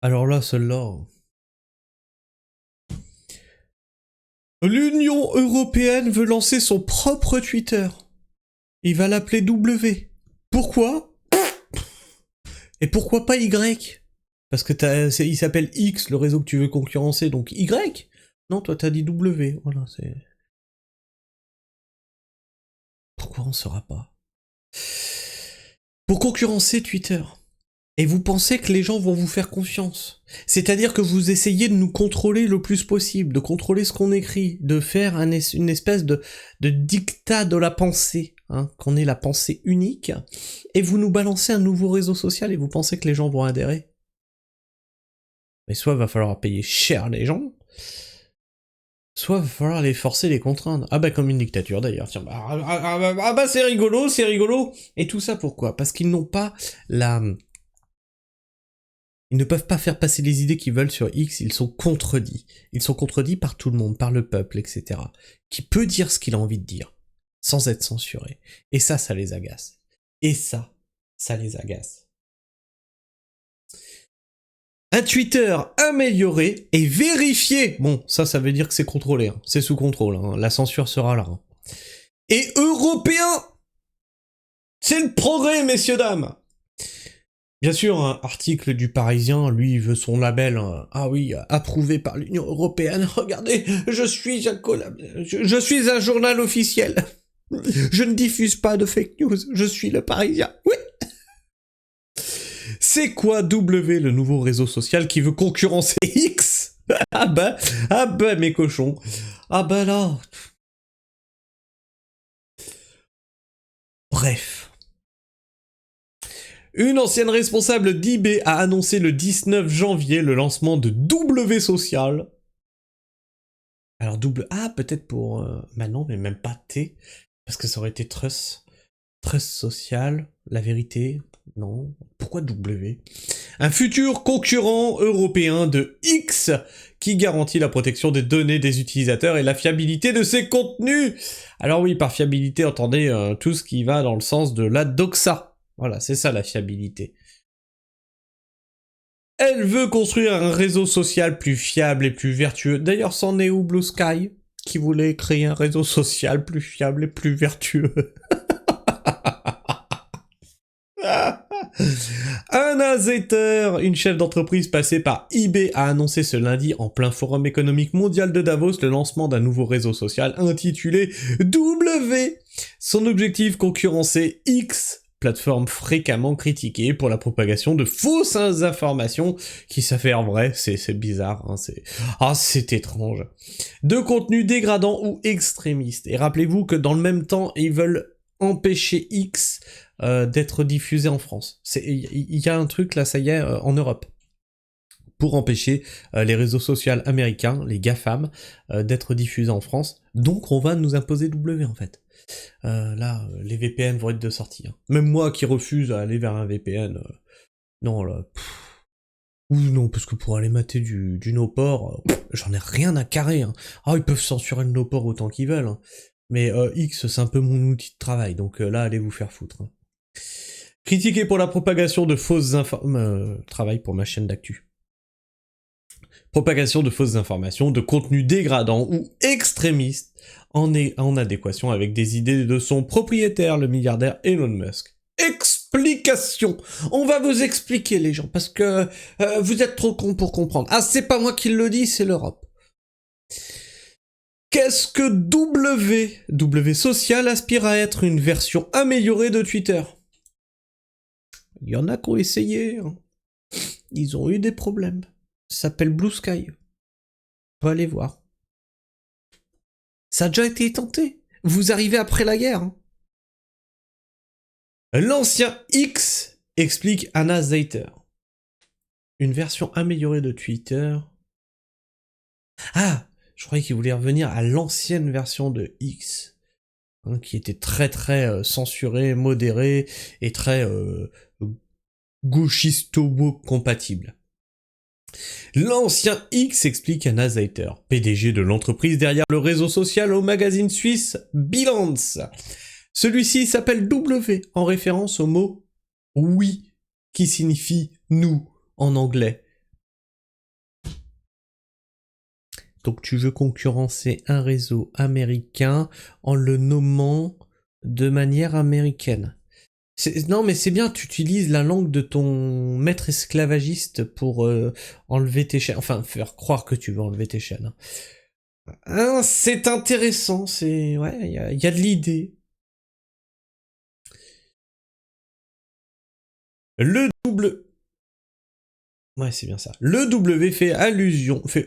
Alors là, celle-là... L'Union Européenne veut lancer son propre Twitter. Il va l'appeler W. Pourquoi? Et pourquoi pas Y? Parce que il s'appelle X, le réseau que tu veux concurrencer, donc Y? Non, toi t'as dit W. Voilà, c'est... Pourquoi on ne saura pas? Pour concurrencer Twitter. Et vous pensez que les gens vont vous faire confiance. C'est-à-dire que vous essayez de nous contrôler le plus possible, de contrôler ce qu'on écrit, de faire une espèce de dictat de la pensée, hein, qu'on ait la pensée unique, et vous nous balancez un nouveau réseau social et vous pensez que les gens vont adhérer. Mais soit il va falloir payer cher les gens, soit il va falloir les forcer, les contraindre. Ah bah comme une dictature d'ailleurs, tiens, bah c'est rigolo, c'est rigolo. Et tout ça pourquoi? Parce qu'ils n'ont pas la... Ils ne peuvent pas faire passer les idées qu'ils veulent sur X, ils sont contredits. Ils sont contredits par tout le monde, par le peuple, etc. Qui peut dire ce qu'il a envie de dire, sans être censuré. Et ça les agace. Et ça les agace. Un Twitter amélioré et vérifié. Bon, ça veut dire que c'est contrôlé, hein. C'est sous contrôle, hein. La censure sera là. Hein. Et européen. C'est le progrès, messieurs, dames. Bien sûr, un article du Parisien, lui, veut son label, ah oui, approuvé par l'Union Européenne. Regardez, je suis un journal officiel. Je ne diffuse pas de fake news, je suis le Parisien. Oui. C'est quoi W, le nouveau réseau social qui veut concurrencer X? Ah bah, mes cochons. Ah bah là. Bref. Une ancienne responsable d'eBay a annoncé le 19 janvier le lancement de W Social. Alors peut-être pour... bah non, mais même pas T, parce que ça aurait été Trust Social, la vérité, non. Pourquoi W? Un futur concurrent européen de X qui garantit la protection des données des utilisateurs et la fiabilité de ses contenus. Alors oui, par fiabilité, entendez tout ce qui va dans le sens de la doxa. Voilà, c'est ça la fiabilité. Elle veut construire un réseau social plus fiable et plus vertueux. D'ailleurs, c'en est où Blue Sky, qui voulait créer un réseau social plus fiable et plus vertueux? Anna Zeter, une chef d'entreprise passée par eBay, a annoncé ce lundi en plein forum économique mondial de Davos le lancement d'un nouveau réseau social intitulé W. Son objectif, concurrencer X, plateforme fréquemment critiquée pour la propagation de fausses informations qui s'avèrent vraies, c'est bizarre, hein, c'est étrange, de contenus dégradants ou extrémistes. Et rappelez-vous que dans le même temps, ils veulent empêcher X d'être diffusé en France. Il y a un truc là, ça y est, en Europe, pour empêcher les réseaux sociaux américains, les GAFAM, d'être diffusés en France. Donc on va nous imposer W en fait. Là, les VPN vont être de sortie. Hein. Même moi qui refuse à aller vers un VPN, non là. Ou non, parce que pour aller mater du no-port, j'en ai rien à carrer. Hein. Ah, ils peuvent censurer le no-port autant qu'ils veulent. Hein. Mais X, c'est un peu mon outil de travail, donc là, allez vous faire foutre. Hein. Critiqué pour la propagation de fausses informations... travail pour ma chaîne d'actu. Propagation de fausses informations, de contenus dégradants ou extrémistes en adéquation avec des idées de son propriétaire, le milliardaire Elon Musk. Explication. On va vous expliquer, les gens, parce que vous êtes trop cons pour comprendre. Ah, c'est pas moi qui le dis, c'est l'Europe. Qu'est-ce que W Social aspire à être une version améliorée de Twitter? Il y en a qui ont essayé. Hein. Ils ont eu des problèmes. Ça s'appelle Blue Sky. On va aller voir. Ça a déjà été tenté. Vous arrivez après la guerre. Hein. L'ancien X, explique Anna Zeter. Une version améliorée de Twitter. Ah, je croyais qu'il voulait revenir à l'ancienne version de X, hein, qui était très très censurée, modérée et très gauchisto-compatible. L'ancien X, explique Anna Zeiter, PDG de l'entreprise derrière le réseau social au magazine suisse Bilance. Celui-ci s'appelle W, en référence au mot « oui », qui signifie « nous » en anglais. Donc tu veux concurrencer un réseau américain en le nommant de manière américaine. Non mais c'est bien, tu utilises la langue de ton maître esclavagiste pour enlever tes chaînes, enfin faire croire que tu veux enlever tes chaînes. Hein, c'est intéressant, c'est... Ouais, il y a de l'idée. Le double... Ouais, c'est bien ça. Le W fait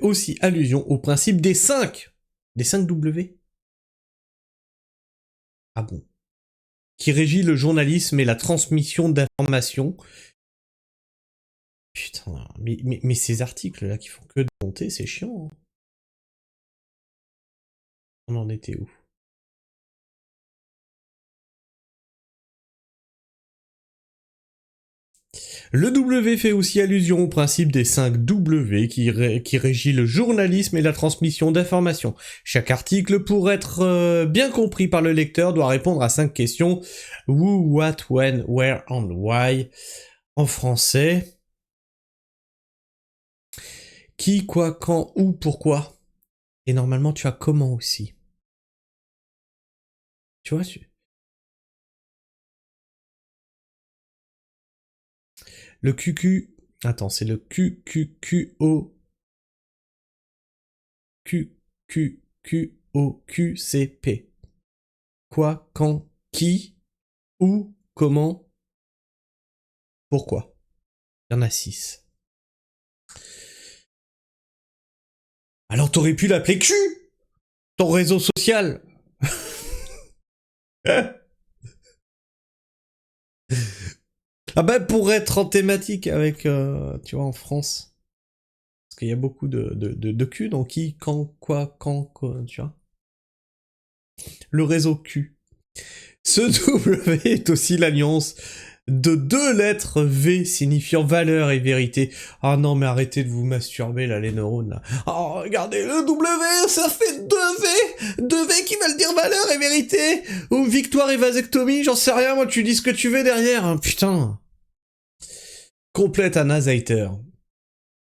aussi allusion au principe des 5. Des 5 W. Ah bon. Qui régit le journalisme et la transmission d'informations. Putain, mais ces articles-là qui font que de monter, c'est chiant. Hein. On en était où? Le W fait aussi allusion au principe des 5 W qui régit le journalisme et la transmission d'informations. Chaque article, pour être bien compris par le lecteur, doit répondre à 5 questions. Who, what, when, where and why. En français. Qui, quoi, quand, où, pourquoi. Et normalement, tu as comment aussi. Tu vois, le QQ... Attends, c'est le QQQO... QQQOQCP. Quoi, quand, qui, où, comment, pourquoi. Il y en a 6. Alors t'aurais pu l'appeler Q, ton réseau social. Ah bah pour être en thématique avec, tu vois, en France. Parce qu'il y a beaucoup de Q, donc qui, quand, quoi, tu vois. Le réseau Q. Ce W est aussi l'alliance de 2 lettres V signifiant valeur et vérité. Ah non, mais arrêtez de vous masturber là, les neurones là. Oh, regardez, le W, ça fait 2 V 2 V qui veulent dire valeur et vérité. Ou victoire et vasectomie, j'en sais rien, moi tu dis ce que tu veux derrière, hein, putain. Complète Anna Zeiter.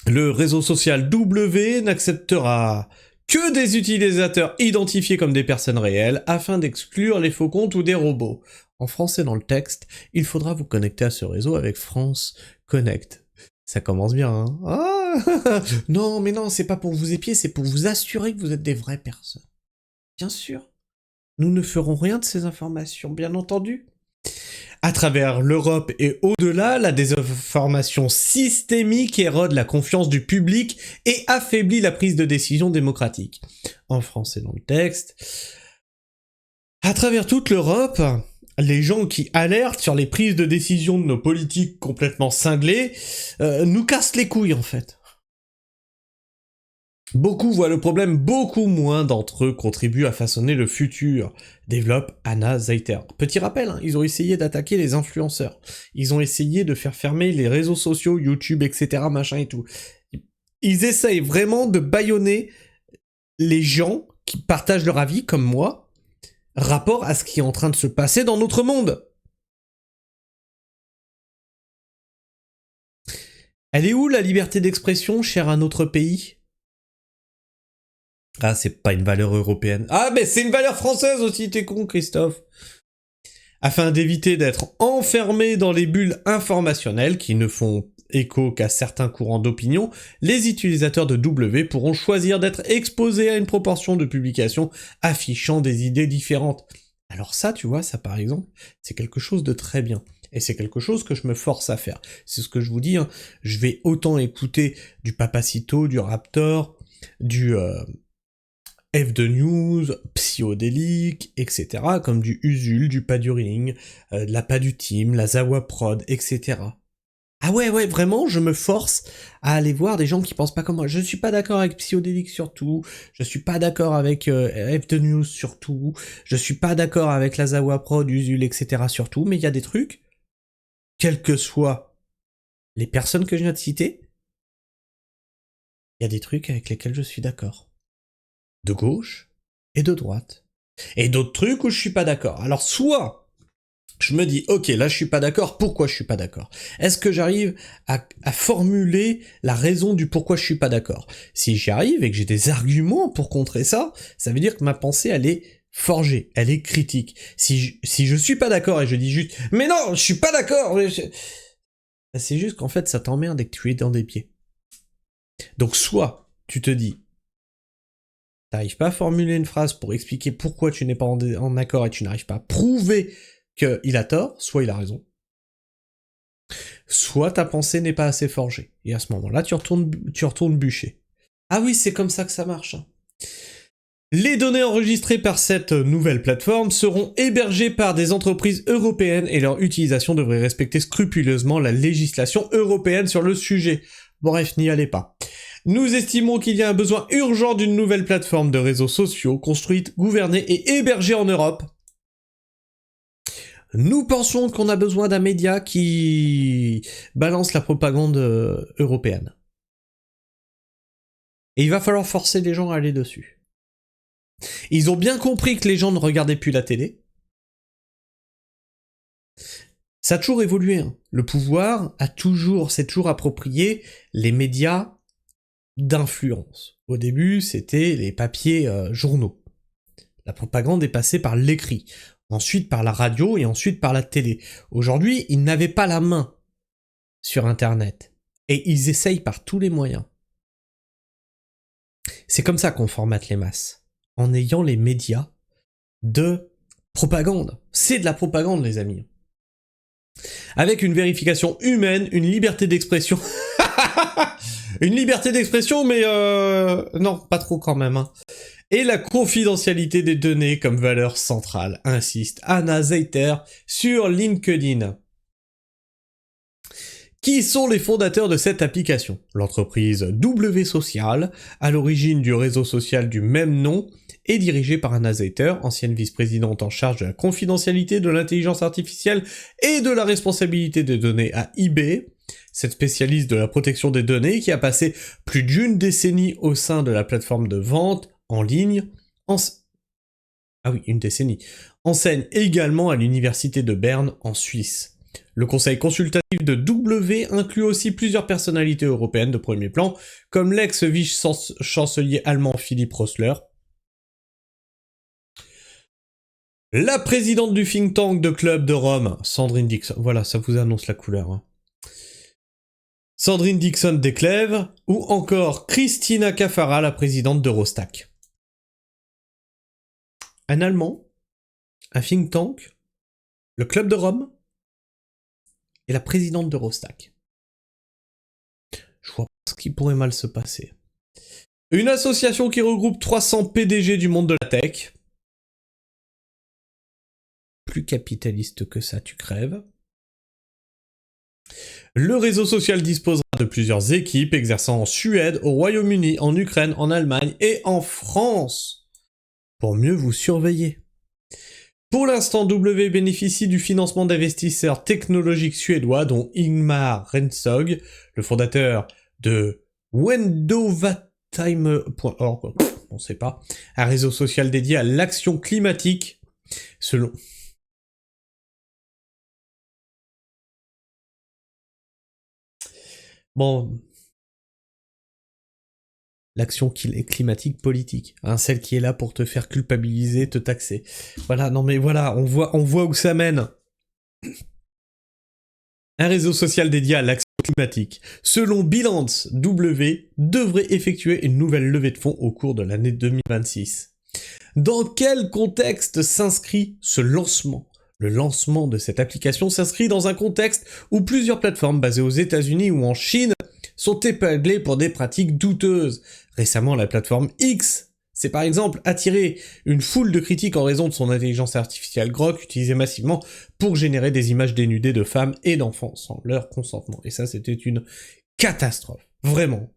Le réseau social W n'acceptera que des utilisateurs identifiés comme des personnes réelles afin d'exclure les faux comptes ou des robots. En français dans le texte, il faudra vous connecter à ce réseau avec France Connect. Ça commence bien, hein. Ah non, mais non, c'est pas pour vous épier, c'est pour vous assurer que vous êtes des vraies personnes. Bien sûr. Nous ne ferons rien de ces informations, bien entendu. À travers l'Europe et au-delà, la désinformation systémique érode la confiance du public et affaiblit la prise de décision démocratique. En français dans le texte. À travers toute l'Europe, les gens qui alertent sur les prises de décision de nos politiques complètement cinglées nous cassent les couilles en fait. Beaucoup voient le problème, beaucoup moins d'entre eux contribuent à façonner le futur, développe Anna Zeiter. Petit rappel, hein, ils ont essayé d'attaquer les influenceurs. Ils ont essayé de faire fermer les réseaux sociaux, YouTube, etc., machin et tout. Ils essayent vraiment de bâillonner les gens qui partagent leur avis, comme moi, rapport à ce qui est en train de se passer dans notre monde. Elle est où la liberté d'expression, chère à notre pays ? Ah, c'est pas une valeur européenne. Ah, mais c'est une valeur française aussi, t'es con, Christophe. Afin d'éviter d'être enfermés dans les bulles informationnelles qui ne font écho qu'à certains courants d'opinion, les utilisateurs de W pourront choisir d'être exposés à une proportion de publications affichant des idées différentes. Alors ça, tu vois, ça par exemple, c'est quelque chose de très bien. Et c'est quelque chose que je me force à faire. C'est ce que je vous dis, hein. Je vais autant écouter du Papacito, du Raptor, du... F2 News, Psyodélique, etc., comme du Usul, du Pas du Ring, de la Pas du Team, la Zawa Prod, etc. Ah ouais, vraiment, je me force à aller voir des gens qui pensent pas comme moi. Je suis pas d'accord avec Psyodélique sur tout, je suis pas d'accord avec F2 News sur tout, je suis pas d'accord avec la Zawa Prod, Usul, etc. sur tout, mais il y a des trucs, quelles que soient les personnes que je viens de citer, il y a des trucs avec lesquels je suis d'accord. De gauche et de droite. Et d'autres trucs où je suis pas d'accord. Alors soit Je me dis, ok, là je suis pas d'accord, pourquoi je suis pas d'accord? Est-ce que j'arrive à formuler la raison du pourquoi je suis pas d'accord? Si j'y arrive et que j'ai des arguments pour contrer ça, ça veut dire que ma pensée, elle est forgée, elle est critique. Si je suis pas d'accord et je dis juste, mais non, je suis pas d'accord, c'est juste qu'en fait ça t'emmerde et que tu es dans des pieds. Donc soit tu te dis, t'arrives pas à formuler une phrase pour expliquer pourquoi tu n'es pas en accord et tu n'arrives pas à prouver qu'il a tort, soit il a raison, soit ta pensée n'est pas assez forgée. Et à ce moment-là, tu retournes bûcher. Ah oui, c'est comme ça que ça marche. Les données enregistrées par cette nouvelle plateforme seront hébergées par des entreprises européennes et leur utilisation devrait respecter scrupuleusement la législation européenne sur le sujet. Bref, n'y allez pas. Nous estimons qu'il y a un besoin urgent d'une nouvelle plateforme de réseaux sociaux construite, gouvernée et hébergée en Europe. Nous pensons qu'on a besoin d'un média qui balance la propagande européenne. Et il va falloir forcer les gens à aller dessus. Ils ont bien compris que les gens ne regardaient plus la télé. Ça a toujours évolué. Hein. Le pouvoir s'est toujours approprié les médias d'influence. Au début, c'était les papiers journaux. La propagande est passée par l'écrit, ensuite par la radio et ensuite par la télé. Aujourd'hui, ils n'avaient pas la main sur Internet. Et ils essayent par tous les moyens. C'est comme ça qu'on formate les masses. En ayant les médias de propagande. C'est de la propagande, les amis. Avec une vérification humaine, une liberté d'expression. Une liberté d'expression, mais non, pas trop quand même. Hein. Et la confidentialité des données comme valeur centrale, insiste Anna Zeiter sur LinkedIn. Qui sont les fondateurs de cette application? L'entreprise W Social, à l'origine du réseau social du même nom, est dirigée par Anna Zeiter, ancienne vice-présidente en charge de la confidentialité, de l'intelligence artificielle et de la responsabilité des données à eBay. Cette spécialiste de la protection des données qui a passé plus d'une décennie au sein de la plateforme de vente en ligne, une décennie, enseigne également à l'université de Berne en Suisse. Le conseil consultatif de W inclut aussi plusieurs personnalités européennes de premier plan, comme l'ex-vice-chancelier allemand Philipp Rösler, la présidente du think tank de Club de Rome, Sandrine Dixon, voilà, ça vous annonce la couleur, hein. Sandrine Dixon d'Eclèves, ou encore Christina Cafara, la présidente d'Eurostack. Un Allemand, un think tank, le Club de Rome, et la présidente d'Eurostack. Je vois pas ce qui pourrait mal se passer. Une association qui regroupe 300 PDG du monde de la tech. Plus capitaliste que ça, tu crèves. Le réseau social disposera de plusieurs équipes exerçant en Suède, au Royaume-Uni, en Ukraine, en Allemagne et en France. Pour mieux vous surveiller. Pour l'instant, W bénéficie du financement d'investisseurs technologiques suédois, dont Ingmar Rensog, le fondateur de Wendovatime.org, on sait pas, un réseau social dédié à l'action climatique, selon... Bon... L'action climatique politique, hein, celle qui est là pour te faire culpabiliser, te taxer. Voilà, non mais voilà, on voit où ça mène. Un réseau social dédié à l'action climatique, selon Bilance W, devrait effectuer une nouvelle levée de fonds au cours de l'année 2026. Dans quel contexte s'inscrit ce lancement? Le lancement de cette application s'inscrit dans un contexte où plusieurs plateformes basées aux États-Unis ou en Chine sont épinglées pour des pratiques douteuses. Récemment, la plateforme X s'est par exemple attiré une foule de critiques en raison de son intelligence artificielle Grok utilisée massivement pour générer des images dénudées de femmes et d'enfants sans leur consentement. Et ça, c'était une catastrophe. Vraiment.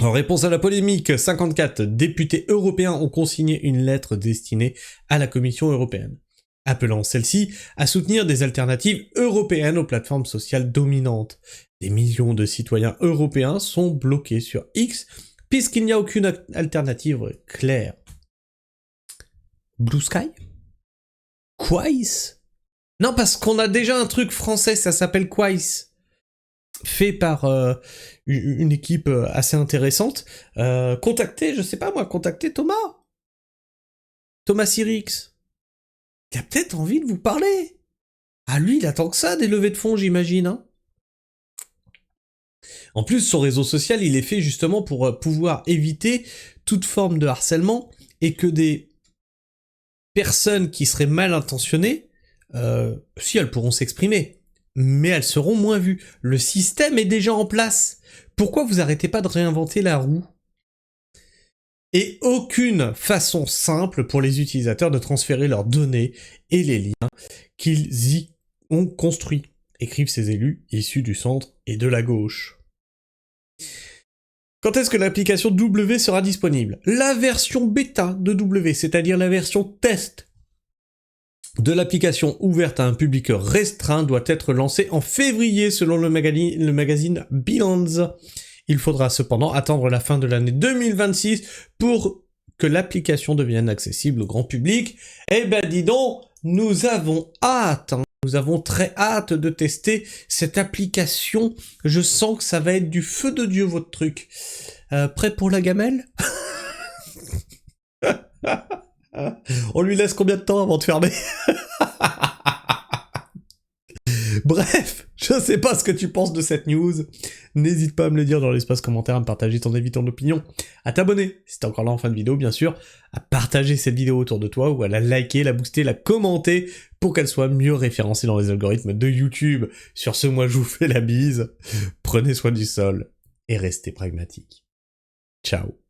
En réponse à la polémique, 54 députés européens ont consigné une lettre destinée à la Commission européenne, appelant celle-ci à soutenir des alternatives européennes aux plateformes sociales dominantes. Des millions de citoyens européens sont bloqués sur X, puisqu'il n'y a aucune alternative claire. Blue Sky ? Quaïs? Non, parce qu'on a déjà un truc français, ça s'appelle Quaïs. Fait par une équipe assez intéressante. Contactez, je sais pas moi, contactez Thomas. Thomas Sirix. Il a peut-être envie de vous parler. Ah, lui, il attend que ça, des levées de fonds, j'imagine, hein. En plus, son réseau social, il est fait justement pour pouvoir éviter toute forme de harcèlement et que des personnes qui seraient mal intentionnées, si elles pourront s'exprimer, mais elles seront moins vues. Le système est déjà en place. Pourquoi vous arrêtez pas de réinventer la roue? Et aucune façon simple pour les utilisateurs de transférer leurs données et les liens qu'ils y ont construits, écrivent ces élus issus du centre et de la gauche. Quand est-ce que l'application W sera disponible? La version bêta de W, c'est-à-dire la version test de l'application ouverte à un public restreint, doit être lancée en février selon le magazine Bilance. Il faudra cependant attendre la fin de l'année 2026 pour que l'application devienne accessible au grand public. Eh ben dis donc, nous avons hâte, hein. Nous avons très hâte de tester cette application. Je sens que ça va être du feu de Dieu, votre truc. Prêt pour la gamelle? On lui laisse combien de temps avant de fermer? Bref, je sais pas ce que tu penses de cette news. N'hésite pas à me le dire dans l'espace commentaire, à me partager ton avis, ton opinion, à t'abonner, si t'es encore là en fin de vidéo bien sûr, à partager cette vidéo autour de toi, ou à la liker, la booster, la commenter, pour qu'elle soit mieux référencée dans les algorithmes de YouTube. Sur ce, moi je vous fais la bise, prenez soin du sol, et restez pragmatiques. Ciao.